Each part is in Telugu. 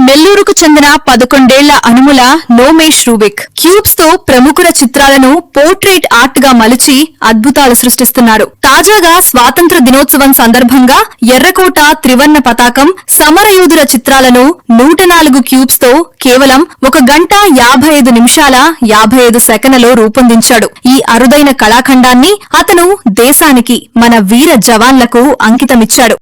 నెల్లూరుకు చెందిన 11 అనుముల నోమేష్ రూబిక్ క్యూబ్స్ తో ప్రముఖుల చిత్రాలను పోర్ట్రేట్ ఆర్ట్ గా మలిచి అద్భుతాలు సృష్టిస్తున్నారు. తాజాగా స్వాతంత్ర దినోత్సవం సందర్భంగా ఎర్రకోట త్రివర్ణ పతాకం, సమరయోధుల చిత్రాలను 104 క్యూబ్స్ తో కేవలం 1 గంట 55 నిమిషాల 55 సెకన్లలో రూపొందించాడు. ఈ అరుదైన కళాఖండాన్ని అతను దేశానికి, మన వీర జవాన్లకు అంకితమిచ్చాడు.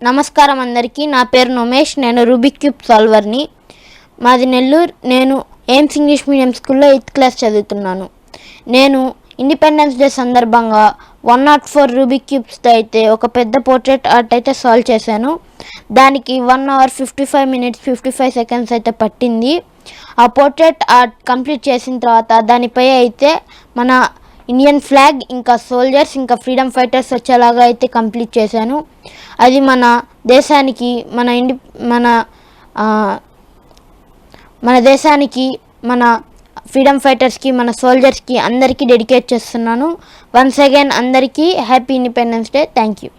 నమస్కారం అందరికీ. నా పేరు నోమేష్. నేను రూబిక్ క్యూబ్ సాల్వర్ని. మాది నెల్లూరు. నేను ఎయిమ్స్ ఇంగ్లీష్ మీడియం స్కూల్లో 8th క్లాస్ చదువుతున్నాను. నేను ఇండిపెండెన్స్ డే సందర్భంగా 104 రూబిక్ క్యూబ్స్తో అయితే ఒక పెద్ద పోర్ట్రేట్ ఆర్ట్ అయితే సాల్వ్ చేశాను. దానికి 1 hour 55 minutes 55 seconds అయితే పట్టింది. ఆ పోర్ట్రేట్ ఆర్ట్ కంప్లీట్ చేసిన తర్వాత దానిపై అయితే మన ఇండియన్ ఫ్లాగ్, ఇంకా సోల్జర్స్, ఇంకా ఫ్రీడమ్ ఫైటర్స్ వచ్చేలాగా అయితే కంప్లీట్ చేశాను. అది మన దేశానికి, మన దేశానికి, మన ఫ్రీడమ్ ఫైటర్స్కి, మన సోల్జర్స్కి అందరికీ డెడికేట్ చేస్తున్నాను. వన్స్ అగైన్ అందరికీ happy independence day. Thank you.